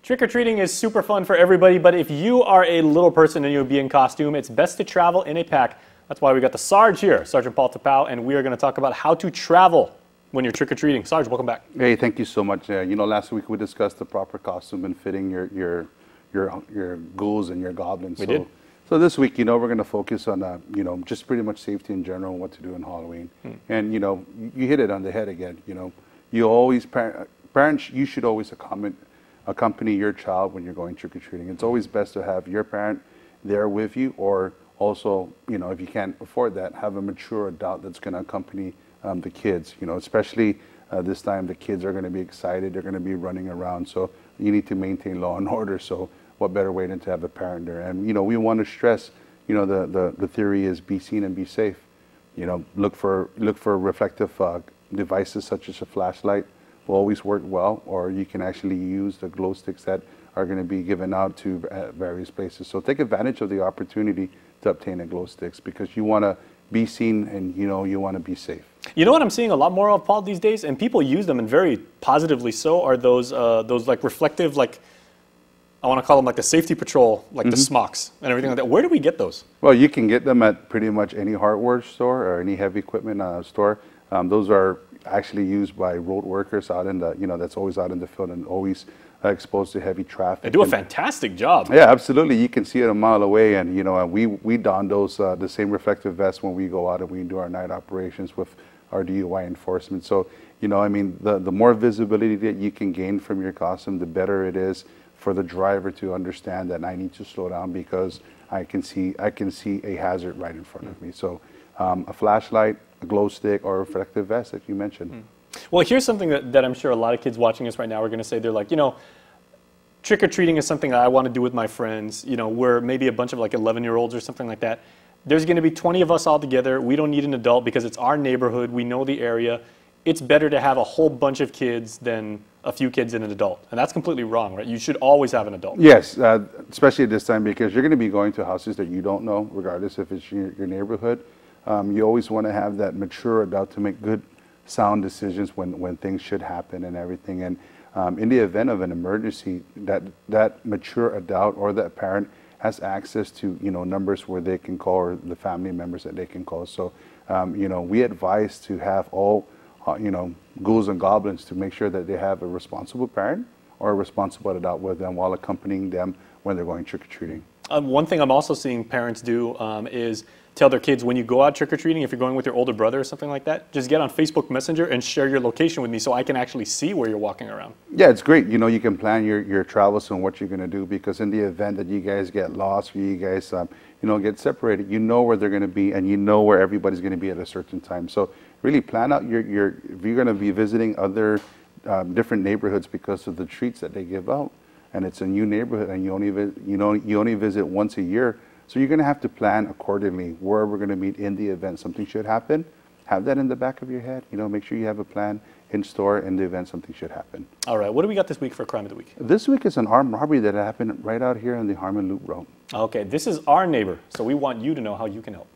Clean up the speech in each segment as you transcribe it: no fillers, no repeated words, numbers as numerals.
Trick-or-treating is super fun for everybody, but if you are a little person and you'll be in costume, it's best to travel in a pack. That's why we got the Sarge here, Sergeant Paul Tapau, and we are going to talk about how to travel when you're trick-or-treating. Sarge, welcome back. Hey, thank you so much. You know, last week we discussed the proper costume and fitting your ghouls and your goblins. We did. So this week, you know, we're going to focus on, you know, just pretty much safety in general and what to do in Halloween. And, you know, you hit it on the head again. You know, you always, parents, you should always accompany your child when you're going trick-or-treating. It's always best to have your parent there with you, or also, you know, if you can't afford that, have a mature adult that's going to accompany the kids. You know, especially this time, the kids are going to be excited. They're going to be running around. So you need to maintain law and order. So what better way than to have a parent there? And, you know, we want to stress, you know, the theory is be seen and be safe. You know, look for reflective devices such as a flashlight will always work well, or you can actually use the glow sticks that are going to be given out to various places. So take advantage of the opportunity to obtain a glow sticks, because you want to be seen and, you know, you want to be safe. You know what I'm seeing a lot more of, Paul, these days, and people use them, and very positively so, are those like reflective, like, I want to call them like the safety patrol, like the smocks and everything like that. Where do we get those? Well, you can get them at pretty much any hardware store or any heavy equipment store. Those are actually used by road workers out in the, you know, that's always out in the field and always exposed to heavy traffic. They do a fantastic job. Yeah, absolutely. You can see it a mile away, and, you know, and we don those the same reflective vests when we go out and we do our night operations with our DUI enforcement. So, you know, I mean, the more visibility that you can gain from your costume, the better it is for the driver to understand that I need to slow down because I can see a hazard right in front of me. So a flashlight, a glow stick, or a reflective vest that you mentioned. Well, here's something that I'm sure a lot of kids watching us right now are going to say. They're like, you know, trick-or-treating is something that I want to do with my friends. You know, we're maybe a bunch of like 11-year-olds or something like that. There's going to be 20 of us all together. We don't need an adult because it's our neighborhood. We know the area. It's better to have a whole bunch of kids than a few kids and an adult. And that's completely wrong, right? You should always have an adult. Yes, especially at this time, because you're going to be going to houses that you don't know, regardless if it's your neighborhood. You always want to have that mature adult to make good, sound decisions when things should happen and everything. And in the event of an emergency, that mature adult or that parent has access to, you know, numbers where they can call, or the family members that they can call. So, you know, we advise to have all, you know, ghouls and goblins to make sure that they have a responsible parent or a responsible adult with them while accompanying them when they're going trick-or-treating. One thing I'm also seeing parents do is tell their kids, when you go out trick-or-treating, if you're going with your older brother or something like that, just get on Facebook Messenger and share your location with me so I can actually see where you're walking around. Yeah, it's great. You know, you can plan your travels and what you're going to do, because in the event that you guys get lost or you guys, you know, get separated, you know where they're going to be and you know where everybody's going to be at a certain time. So really plan out if you're going to be visiting other different neighborhoods because of the treats that they give out, and it's a new neighborhood and you only visit once a year. So you're going to have to plan accordingly where we're going to meet in the event something should happen. Have that in the back of your head. You know, make sure you have a plan in store in the event something should happen. All right. What do we got this week for Crime of the Week? This week is an armed robbery that happened right out here on the Harmon Loop Road. Okay. This is our neighbor, so we want you to know how you can help.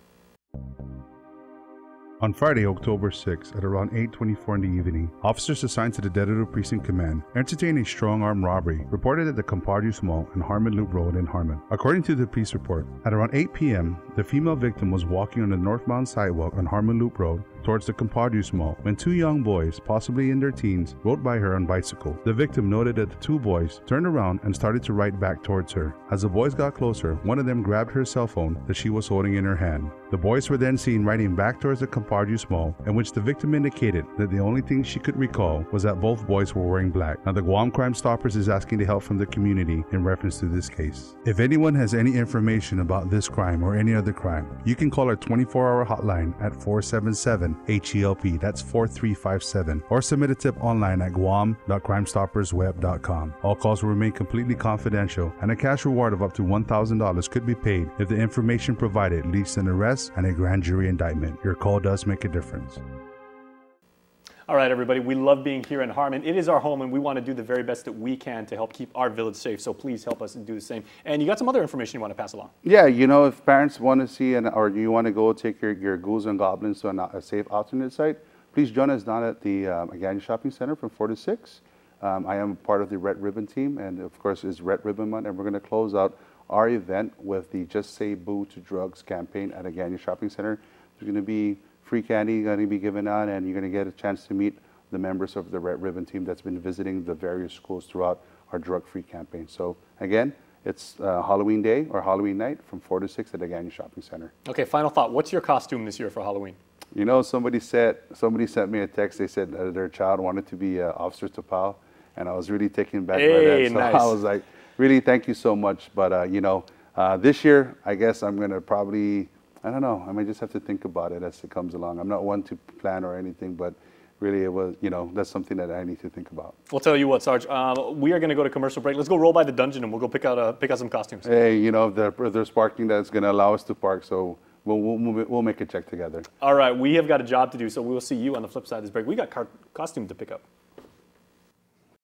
On Friday, October 6, at around 8:24 in the evening, officers assigned to the Dedito Precinct Command entertained a strong armed robbery reported at the Compardius Mall and Harmon Loop Road in Harmon. According to the police report, at around 8 p.m., the female victim was walking on the northbound sidewalk on Harmon Loop Road towards the Compardius Mall when two young boys, possibly in their teens, rode by her on bicycle. The victim noted that the two boys turned around and started to ride back towards her. As the boys got closer, one of them grabbed her cell phone that she was holding in her hand. The boys were then seen riding back towards the Compardius Mall, in which the victim indicated that the only thing she could recall was that both boys were wearing black. Now, the Guam Crime Stoppers is asking the help from the community in reference to this case. If anyone has any information about this crime or any other crime, you can call our 24-hour hotline at 477-HELP, that's 4357, or submit a tip online at guam.crimestoppersweb.com. All calls will remain completely confidential, and a cash reward of up to $1,000 could be paid if the information provided leads to an arrest and a grand jury indictment. Your call does make a difference. All right, everybody, we love being here in Harmon. It is our home, and we want to do the very best that we can to help keep our village safe, so please help us do the same. And you got some other information you want to pass along? Yeah, you know, if parents want to see or you want to go take your ghouls and goblins to a safe alternate site, please join us down at the Agani Shopping Center from 4 to 6. I am part of the Red Ribbon team, and of course it's Red Ribbon Month, and we're going to close out our event with the Just Say Boo to Drugs campaign at Agana Shopping Center. There's going to be free candy going to be given out, and you're going to get a chance to meet the members of the Red Ribbon team that's been visiting the various schools throughout our drug-free campaign. So again, it's Halloween day or Halloween night from 4 to 6 at Agana Shopping Center. Okay, final thought. What's your costume this year for Halloween? You know, somebody sent me a text. They said their child wanted to be Officer Tapao, and I was really taken back by that. So nice. I was like, really, thank you so much. But you know, this year, I guess I'm gonna probably, I don't know, I might just have to think about it as it comes along. I'm not one to plan or anything, but really it was, you know, that's something that I need to think about. We'll tell you what, Sarge. We are going to go to commercial break. Let's go roll by the dungeon and we'll go pick out some costumes. Hey, you know, there's parking that's going to allow us to park, so we'll make a check together. All right, we have got a job to do, so we will see you on the flip side of this break. We got costumes to pick up.